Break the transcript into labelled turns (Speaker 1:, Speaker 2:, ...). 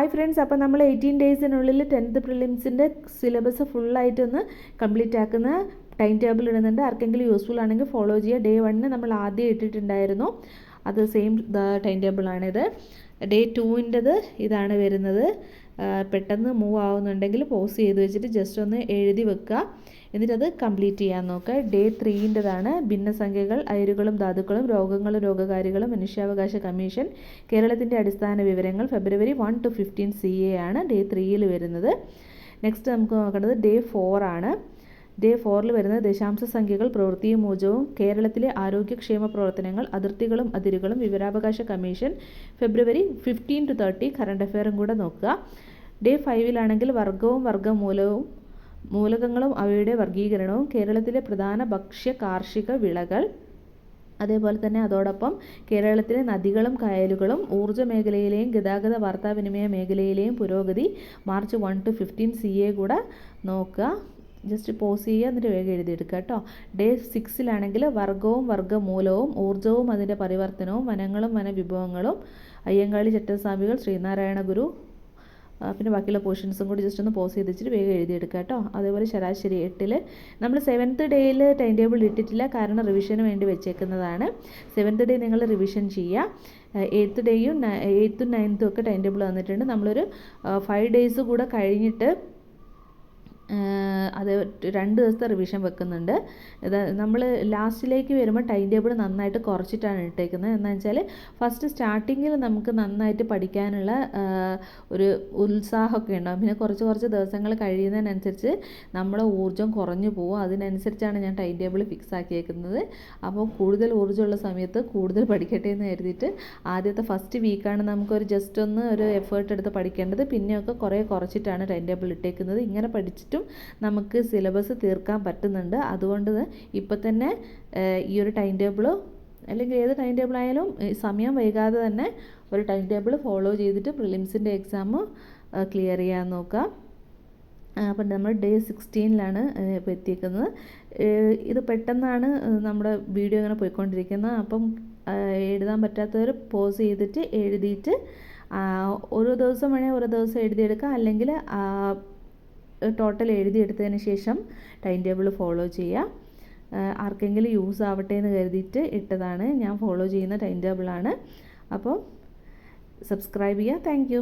Speaker 1: Hi friends, അപ്പോൾ നമ്മൾ 18 ഡേയ്സിനുള്ളിൽ 10th പ്രിലിംസിൻ്റെ syllabus ഫുള്ളായിട്ടൊന്ന് complete ആക്കുന്ന ടൈം ടേബിൾ ഇടുന്നുണ്ട്. ആർക്കെങ്കിലും യൂസ്ഫുൾ ആണെങ്കിൽ ഫോളോ ചെയ്യുക. ഡേ 1 നമ്മൾ ആദ്യം ഇട്ടിട്ടുണ്ടായിരുന്നു, അത് സെയിം ടൈം ടേബിളാണിത്. ഡേ 2ൻ്റെത് ഇതാണ് വരുന്നത്. പെട്ടെന്ന് മൂവ് ആവുന്നുണ്ടെങ്കിൽ പോസ് ചെയ്ത് വെച്ചിട്ട് ജസ്റ്റ് ഒന്ന് എഴുതി വെക്കുക, എന്നിട്ടത് കംപ്ലീറ്റ് ചെയ്യാൻ നോക്കുക. ഡേ 3ൻ്റെതാണ് ഭിന്നസംഖ്യകൾ, അയിരുകളും ധാതുക്കളും, രോഗങ്ങളും രോഗകാരികളും, മനുഷ്യാവകാശ കമ്മീഷൻ, കേരളത്തിൻ്റെ അടിസ്ഥാന വിവരങ്ങൾ, ഫെബ്രുവരി 1 to 15 CA ആണ് ഡേ 3യിൽ വരുന്നത്. നെക്സ്റ്റ് നമുക്ക് നോക്കേണ്ടത് ഡേ 4 ആണ്. ഡേ 4ൽ വരുന്നത് ദശാംശ സംഖ്യകൾ, പ്രവൃത്തിയും ഊർജ്ജവും, കേരളത്തിലെ ആരോഗ്യക്ഷേമ പ്രവർത്തനങ്ങൾ, അതിർത്തികളും അതിരുകളും, വിവരാവകാശ കമ്മീഷൻ, ഫെബ്രുവരി 15 to 30 കറണ്ട് അഫെയറും കൂടെ നോക്കുക. ഡേ 5ലാണെങ്കിൽ വർഗവും വർഗ്ഗമൂലവും മൂലകങ്ങളും അവയുടെ വർഗീകരണവും, കേരളത്തിലെ പ്രധാന ഭക്ഷ്യ കാർഷിക വിളകൾ, അതേപോലെ തന്നെ അതോടൊപ്പം കേരളത്തിലെ നദികളും കായലുകളും, ഊർജ്ജ മേഖലയിലെയും ഗതാഗത വാർത്താവിനിമയ മേഖലയിലെയും പുരോഗതി, മാർച്ച് 1 to 15 CA കൂടെ നോക്കുക. ജസ്റ്റ് പോസ് ചെയ്യുക, എന്നിട്ട് വേഗം എഴുതിയെടുക്കുക കേട്ടോ. ഡേ 6ലാണെങ്കിൽ വർഗവും വർഗ്ഗമൂലവും, ഊർജ്ജവും അതിൻ്റെ പരിവർത്തനവും, വനങ്ങളും വനവിഭവങ്ങളും, അയ്യങ്കാളി ചട്ടസ്വാമികൾ, ശ്രീനാരായണ ഗുരു, പിന്നെ ബാക്കിയുള്ള പോർഷൻസും കൂടി ജസ്റ്റ് ഒന്ന് പോസ് ചെയ്ത് വെച്ചിട്ട് വേഗം എഴുതിയെടുക്കുക കേട്ടോ. അതേപോലെ ശരാശരി 8ൽ നമ്മൾ 7th ഡേയിൽ ടൈം ടേബിൾ ഇട്ടിട്ടില്ല, കാരണം റിവിഷന് വേണ്ടി വെച്ചേക്കുന്നതാണ്. 7th ഡേ നിങ്ങൾ റിവിഷൻ ചെയ്യുക. 8th ഡേയും 8th 9th ഒക്കെ ടൈം ടേബിൾ വന്നിട്ടുണ്ട്. നമ്മളൊരു 5 ഡേയ്സ് കൂടെ കഴിഞ്ഞിട്ട് അത് 2 ദിവസത്തെ റിവിഷൻ വെക്കുന്നുണ്ട്. ഇത് നമ്മൾ ലാസ്റ്റിലേക്ക് വരുമ്പോൾ ടൈം ടേബിൾ നന്നായിട്ട് കുറച്ചിട്ടാണ് ഇട്ടേക്കുന്നത്. എന്താണെന്ന് വെച്ചാൽ ഫസ്റ്റ് സ്റ്റാർട്ടിങ്ങിൽ നമുക്ക് നന്നായിട്ട് പഠിക്കാനുള്ള ഒരു ഉത്സാഹമൊക്കെ ഉണ്ടാകും. പിന്നെ കുറച്ച് ദിവസങ്ങൾ കഴിയുന്നതിനനുസരിച്ച് നമ്മളെ ഊർജ്ജം കുറഞ്ഞു പോകും. അതിനനുസരിച്ചാണ് ഞാൻ ടൈം ടേബിൾ ഫിക്സ് ആക്കിയേക്കുന്നത്. അപ്പോൾ കൂടുതൽ ഊർജ്ജമുള്ള സമയത്ത് കൂടുതൽ പഠിക്കട്ടെ എന്ന് കരുതിയിട്ട് ആദ്യത്തെ ഫസ്റ്റ് വീക്കാണ് നമുക്കൊരു ജസ്റ്റ് ഒന്ന് ഒരു എഫേർട്ട് എടുത്ത് പഠിക്കേണ്ടത്. പിന്നെയൊക്കെ കുറച്ചിട്ടാണ് ടൈം ടേബിൾ ഇട്ടേക്കുന്നത്. ഇങ്ങനെ പഠിച്ചിട്ടും നമുക്ക് സിലബസ് തീർക്കാൻ പറ്റുന്നുണ്ട്. അതുകൊണ്ട് ഇപ്പം തന്നെ ഈ ഒരു ടൈം ടേബിളോ അല്ലെങ്കിൽ ഏത് ടൈം ടേബിൾ ആയാലും സമയം വൈകാതെ തന്നെ ഒരു ടൈം ടേബിൾ ഫോളോ ചെയ്തിട്ട് പ്രിലിംസിൻ്റെ എക്സാം ക്ലിയർ ചെയ്യാൻ നോക്കുക. അപ്പം നമ്മൾ ഡേ 16ലാണ് ഇപ്പോൾ എത്തിയിരിക്കുന്നത്. ഇത് പെട്ടെന്നാണ് നമ്മുടെ വീഡിയോ ഇങ്ങനെ പോയിക്കൊണ്ടിരിക്കുന്നത്. അപ്പം എഴുതാൻ പറ്റാത്തവർ പോസ് ചെയ്തിട്ട് എഴുതിയിട്ട് ഓരോ ദിവസം വേണേൽ ഓരോ ദിവസം എഴുതിയെടുക്കുക, അല്ലെങ്കിൽ ടോട്ടൽ എഴുതിയെടുത്തതിന് ശേഷം ടൈം ടേബിൾ ഫോളോ ചെയ്യുക. ആർക്കെങ്കിലും യൂസ് ആവട്ടെ എന്ന് കരുതിയിട്ട് ഇട്ടതാണ്, ഞാൻ ഫോളോ ചെയ്യുന്ന ടൈം ടേബിളാണ്. അപ്പോൾ സബ്സ്ക്രൈബ് ചെയ്യുക. താങ്ക്